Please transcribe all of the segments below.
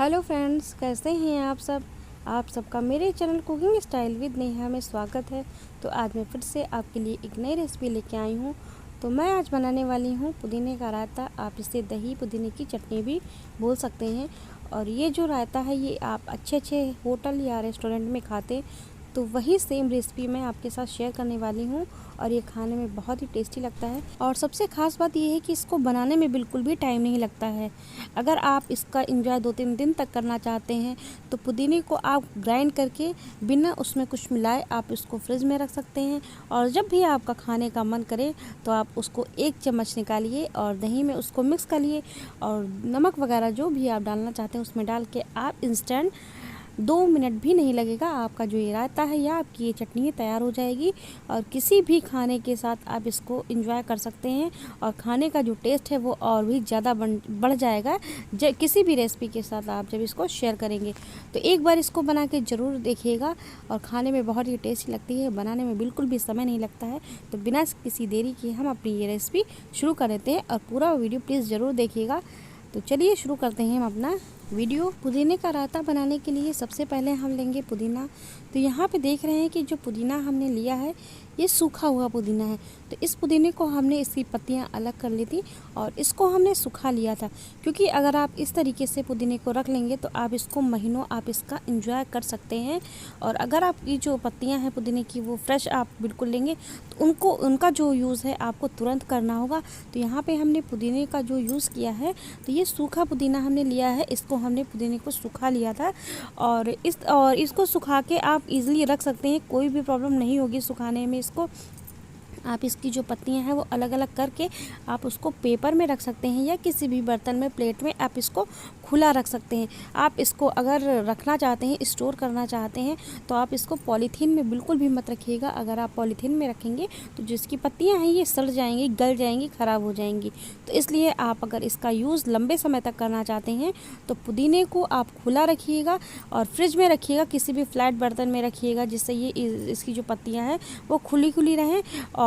Hello friends, कैसे हैं आप सब। आप सबका मेरे channel cooking style with Neha में स्वागत है। तो आज मैं फिर से आपके लिए एक नई रेसिपी लेके आई हूँ। तो मैं आज बनाने वाली हूँ पुदीने का रायता। आप इसे दही पुदीने की चटनी भी बोल सकते हैं। और ये जो रायता है ये आप अच्छे होटल या रेस्टोरेंट में खाते तो वही सेम रेसिपी मैं आपके साथ शेयर करने वाली हूँ। और ये खाने में बहुत ही टेस्टी लगता है। और सबसे ख़ास बात ये है कि इसको बनाने में बिल्कुल भी टाइम नहीं लगता है। अगर आप इसका एंजॉय 2-3 दिन तक करना चाहते हैं तो पुदीने को आप ग्राइंड करके बिना उसमें कुछ मिलाए आप इसको फ्रिज में रख सकते हैं। और जब भी आपका खाने का मन करे तो आप उसको 1 चम्मच निकालिए और दही में उसको मिक्स करिए और नमक वगैरह जो भी आप डालना चाहते हैं उसमें डाल के आप इंस्टेंट 2 मिनट भी नहीं लगेगा, आपका जो ये रायता है या आपकी ये चटनी तैयार हो जाएगी। और किसी भी खाने के साथ आप इसको एंजॉय कर सकते हैं और खाने का जो टेस्ट है वो और भी ज़्यादा बढ़ जाएगा किसी भी रेसिपी के साथ आप जब इसको शेयर करेंगे। तो एक बार इसको बना के ज़रूर देखिएगा और खाने में बहुत ही टेस्टी लगती है। बनाने में बिल्कुल भी समय नहीं लगता है। तो बिना किसी देरी के हम अपनी ये रेसिपी शुरू कर देते हैं और पूरा वीडियो प्लीज़ ज़रूर देखिएगा। तो चलिए शुरू करते हैं हम अपना वीडियो। पुदीने का रायता बनाने के लिए सबसे पहले हम लेंगे पुदीना। तो यहाँ पे देख रहे हैं कि जो पुदीना हमने लिया है ये सूखा हुआ पुदीना है। तो इस पुदीने को हमने इसकी पत्तियाँ अलग कर ली थी और इसको हमने सुखा लिया था। क्योंकि अगर आप इस तरीके से पुदीने को रख लेंगे तो आप इसको महीनों आप इसका एंजॉय कर सकते हैं। और अगर आपकी जो पत्तियाँ हैं पुदीने की वो फ्रेश आप बिल्कुल लेंगे तो उनका जो यूज़ है आपको तुरंत करना होगा। तो यहाँ पे हमने पुदीने का जो यूज़ किया है तो ये सूखा पुदीना हमने लिया है। इसको हमने पुदीने को सुखा लिया था और इसको सुखा के आप इजीली रख सकते हैं, कोई भी प्रॉब्लम नहीं होगी सुखाने में। इसको आप इसकी जो पत्तियां हैं वो अलग अलग करके आप उसको पेपर में रख सकते हैं या किसी भी बर्तन में प्लेट में आप इसको खुला रख सकते हैं। आप इसको अगर रखना चाहते हैं, स्टोर करना चाहते हैं तो आप इसको पॉलीथीन में बिल्कुल भी मत रखिएगा। अगर आप पॉलीथीन में रखेंगे तो जिसकी पत्तियां हैं ये सड़ जाएंगी, गल जाएंगी, ख़राब हो जाएंगी। तो इसलिए आप अगर इसका यूज़ लंबे समय तक करना चाहते हैं तो पुदीने को आप खुला रखिएगा और फ्रिज में रखिएगा, किसी भी फ्लैट बर्तन में रखिएगा जिससे ये इसकी जो पत्तियाँ हैं वो खुली रहें।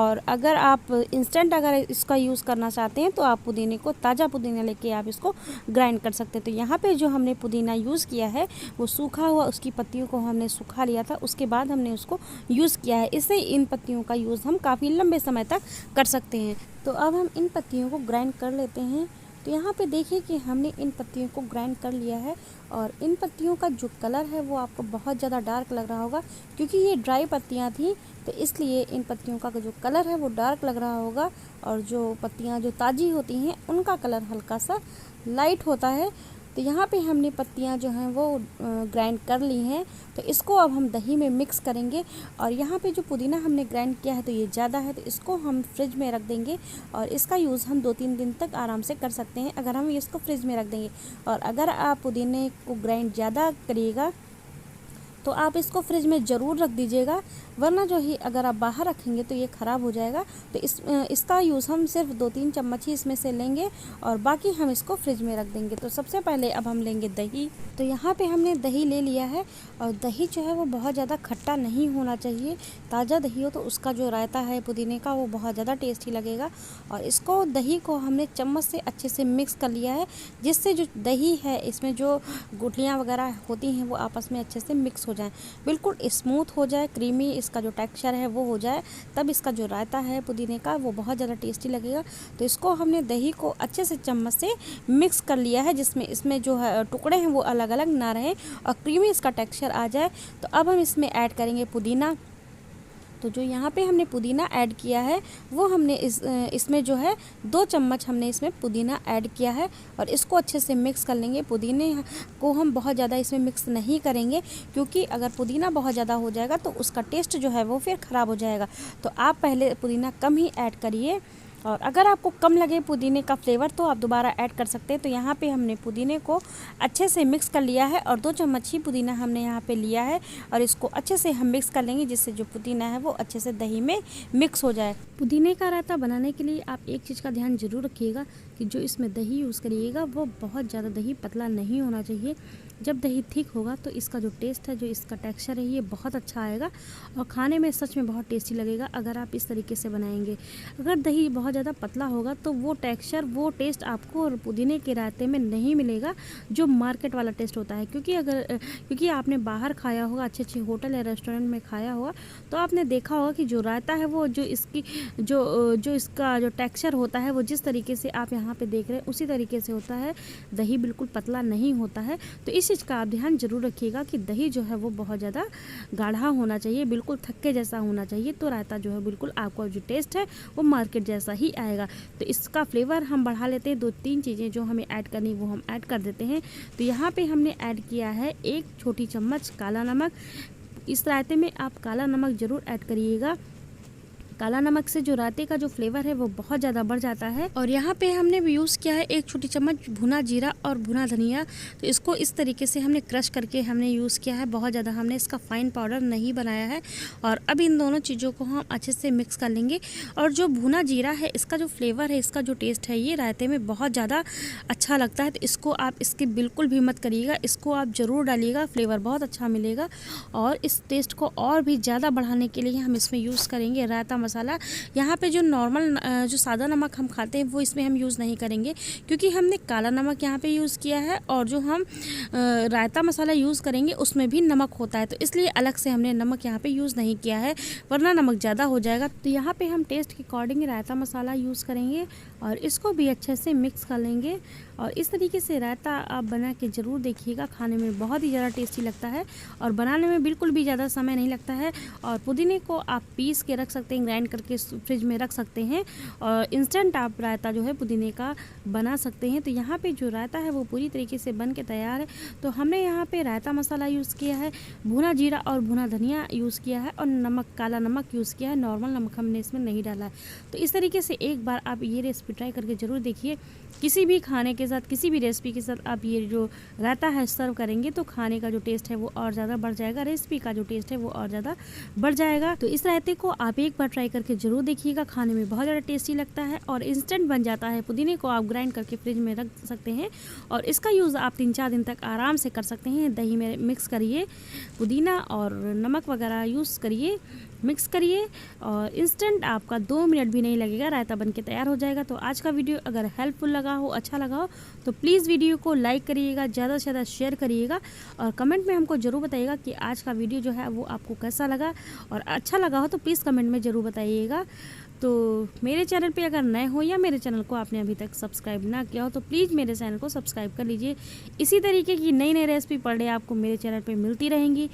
और अगर आप इंस्टेंट अगर इसका यूज़ करना चाहते हैं तो आप पुदीने को ताज़ा पुदीना लेके आप इसको ग्राइंड कर सकते हैं। तो यहाँ पे जो हमने पुदीना यूज़ किया है वो सूखा हुआ, उसकी पत्तियों को हमने सुखा लिया था, उसके बाद हमने उसको यूज़ किया है। इससे इन पत्तियों का यूज़ हम काफ़ी लंबे समय तक कर सकते हैं। तो अब हम इन पत्तियों को ग्राइंड कर लेते हैं। तो यहाँ पे देखिए कि हमने इन पत्तियों को ग्राइंड कर लिया है और इन पत्तियों का जो कलर है वो आपको बहुत ज़्यादा डार्क लग रहा होगा क्योंकि ये ड्राई पत्तियाँ थी। तो इसलिए इन पत्तियों का जो कलर है वो डार्क लग रहा होगा और जो पत्तियाँ जो ताज़ी होती हैं उनका कलर हल्का सा लाइट होता है। तो यहाँ पे हमने पत्तियाँ जो हैं वो ग्राइंड कर ली हैं। तो इसको अब हम दही में मिक्स करेंगे। और यहाँ पे जो पुदीना हमने ग्राइंड किया है तो ये ज़्यादा है तो इसको हम फ्रिज में रख देंगे और इसका यूज़ हम 2-3 दिन तक आराम से कर सकते हैं अगर हम इसको फ्रिज में रख देंगे। और अगर आप पुदीने को ग्राइंड ज़्यादा करिएगा तो आप इसको फ्रिज में ज़रूर रख दीजिएगा, वरना जो ही अगर आप बाहर रखेंगे तो ये ख़राब हो जाएगा। तो इसका यूज़ हम सिर्फ 2-3 चम्मच ही इसमें से लेंगे और बाकी हम इसको फ्रिज में रख देंगे। तो सबसे पहले अब हम लेंगे दही। तो यहाँ पे हमने दही ले लिया है और दही जो है वो बहुत ज़्यादा खट्टा नहीं होना चाहिए। ताज़ा दही हो तो उसका जो रायता है पुदीने का वो बहुत ज़्यादा टेस्टी लगेगा। और इसको दही को हमने चम्मच से अच्छे से मिक्स कर लिया है जिससे जो दही है इसमें जो गुठलियाँ वगैरह होती हैं वो आपस में अच्छे से मिक्स हो जाए, बिल्कुल स्मूथ हो जाए, क्रीमी इसका जो टेक्सचर है वो हो जाए, तब इसका जो रायता है पुदीने का वो बहुत ज़्यादा टेस्टी लगेगा। तो इसको हमने दही को अच्छे से चम्मच से मिक्स कर लिया है जिसमें इसमें जो है टुकड़े हैं वो अलग अलग ना रहें और क्रीमी इसका टेक्सचर आ जाए। तो अब हम इसमें ऐड करेंगे पुदीना। तो जो यहाँ पे हमने पुदीना ऐड किया है वो हमने इसमें जो है 2 चम्मच हमने इसमें पुदीना ऐड किया है और इसको अच्छे से मिक्स कर लेंगे। पुदीने को हम बहुत ज़्यादा इसमें मिक्स नहीं करेंगे क्योंकि अगर पुदीना बहुत ज़्यादा हो जाएगा तो उसका टेस्ट जो है वो फिर ख़राब हो जाएगा। तो आप पहले पुदीना कम ही ऐड करिए और अगर आपको कम लगे पुदीने का फ्लेवर तो आप दोबारा ऐड कर सकते हैं। तो यहाँ पे हमने पुदीने को अच्छे से मिक्स कर लिया है और 2 चम्मच ही पुदीना हमने यहाँ पे लिया है और इसको अच्छे से हम मिक्स कर लेंगे जिससे जो पुदीना है वो अच्छे से दही में मिक्स हो जाए। पुदीने का रायता बनाने के लिए आप एक चीज़ का ध्यान ज़रूर रखिएगा कि जो इसमें दही यूज़ करिएगा वो बहुत ज़्यादा दही पतला नहीं होना चाहिए। जब दही थिक होगा तो इसका जो टेस्ट है, जो इसका टेक्सचर है, ये बहुत अच्छा आएगा और खाने में सच में बहुत टेस्टी लगेगा अगर आप इस तरीके से बनाएंगे। अगर दही बहुत ज़्यादा पतला होगा तो वो टेक्सचर, वो टेस्ट आपको पुदीने के रायते में नहीं मिलेगा जो मार्केट वाला टेस्ट होता है। क्योंकि आपने बाहर खाया होगा, अच्छे अच्छे होटल या रेस्टोरेंट में खाया होगा, तो आपने देखा होगा कि जो रायता है वो जो इसका जो टेक्सचर होता है वो जिस तरीके से आप यहाँ पे देख रहे हैं उसी तरीके से होता है। दही बिल्कुल पतला नहीं होता है। तो इस चीज़ का आप ध्यान जरूर रखिएगा कि दही जो है वो बहुत ज़्यादा गाढ़ा होना चाहिए, बिल्कुल थक्के जैसा होना चाहिए। तो रायता जो है बिल्कुल आपका जो टेस्ट है वो मार्केट जैसा ही आएगा। तो इसका फ्लेवर हम बढ़ा लेते हैं। 2-3 चीज़ें जो हमें ऐड करनी वो हम ऐड कर देते हैं। तो यहाँ पे हमने ऐड किया है 1 छोटी चम्मच काला नमक। इस रायते में आप काला नमक ज़रूर ऐड करिएगा। काला नमक से जो रायते का जो फ्लेवर है वो बहुत ज़्यादा बढ़ जाता है। और यहाँ पे हमने भी यूज़ किया है 1 छोटी चम्मच भुना जीरा और भुना धनिया। तो इसको इस तरीके से हमने क्रश करके हमने यूज़ किया है। बहुत ज़्यादा हमने इसका फाइन पाउडर नहीं बनाया है। और अब इन दोनों चीज़ों को हम अच्छे से मिक्स कर लेंगे। और जो भुना जीरा है, इसका जो फ्लेवर है, इसका जो टेस्ट है, ये रायते में बहुत ज़्यादा अच्छा लगता है। तो इसको आप इसके बिल्कुल भी मत करिएगा, इसको आप ज़रूर डालिएगा, फ्लेवर बहुत अच्छा मिलेगा। और इस टेस्ट को और भी ज़्यादा बढ़ाने के लिए हम इसमें यूज़ करेंगे रायता मसाला। यहाँ पे जो नॉर्मल जो सादा नमक हम खाते हैं वो इसमें हम यूज़ नहीं करेंगे, क्योंकि हमने काला नमक यहाँ पे यूज़ किया है। और जो हम रायता मसाला यूज़ करेंगे उसमें भी नमक होता है, तो इसलिए अलग से हमने नमक यहाँ पे यूज़ नहीं किया है, वरना नमक ज़्यादा हो जाएगा। तो यहाँ पे हम टेस्ट के अकॉर्डिंग रायता मसाला यूज़ करेंगे और इसको भी अच्छे से मिक्स कर लेंगे। और इस तरीके से रायता आप बना के ज़रूर देखिएगा, खाने में बहुत ही ज़्यादा टेस्टी लगता है और बनाने में बिल्कुल भी ज़्यादा समय नहीं लगता है। और पुदीने को आप पीस के रख सकते हैं, ग्राइंड करके फ्रिज में रख सकते हैं और इंस्टेंट आप रायता जो है पुदीने का बना सकते हैं। तो यहाँ पे जो रायता है वो पूरी तरीके से बन के तैयार है। तो हमने यहाँ पे रायता मसाला यूज़ किया है, भुना जीरा और भुना धनिया यूज़ किया है और नमक, काला नमक यूज़ किया है, नॉर्मल नमक हमने इसमें नहीं डाला है। तो इस तरीके से एक बार आप ये रेसिपी ट्राई करके ज़रूर देखिए। किसी भी खाने के साथ, किसी भी रेसिपी के साथ आप ये जो रायता है सर्व करेंगे तो खाने का जो टेस्ट है वो और ज़्यादा बढ़ जाएगा, रेसिपी का जो टेस्ट है वो और ज़्यादा बढ़ जाएगा। तो इस रायते को आप एक बार ट्राई करके ज़रूर देखिएगा, खाने में बहुत ज़्यादा टेस्टी लगता है और इंस्टेंट बन जाता है। पुदीने को आप ग्राइंड करके फ्रिज में रख सकते हैं और इसका यूज़ आप 3-4 दिन तक आराम से कर सकते हैं। दही में मिक्स करिए, पुदीना और नमक वगैरह यूज़ करिए, मिक्स करिए और इंस्टेंट आपका 2 मिनट भी नहीं लगेगा, रायता बनके तैयार हो जाएगा। तो आज का वीडियो अगर हेल्पफुल लगा हो, अच्छा लगा हो, तो प्लीज़ वीडियो को लाइक करिएगा, ज़्यादा से ज़्यादा शेयर करिएगा और कमेंट में हमको ज़रूर बताइएगा कि आज का वीडियो जो है वो आपको कैसा लगा। और अच्छा लगा हो तो प्लीज़ कमेंट में ज़रूर बताइएगा। तो मेरे चैनल पे अगर नए हो या मेरे चैनल को आपने अभी तक सब्सक्राइब ना किया हो तो प्लीज़ मेरे चैनल को सब्सक्राइब कर लीजिए। इसी तरीके की नई नई रेसिपी पर डे आपको मेरे चैनल पे मिलती रहेंगी।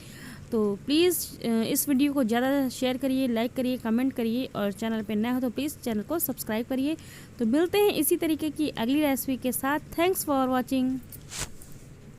तो प्लीज़ इस वीडियो को ज़्यादा शेयर करिए, लाइक करिए, कमेंट करिए और चैनल पे नए हो तो प्लीज़ चैनल को सब्सक्राइब करिए। तो मिलते हैं इसी तरीके की अगली रेसिपी के साथ। Thanks for watching.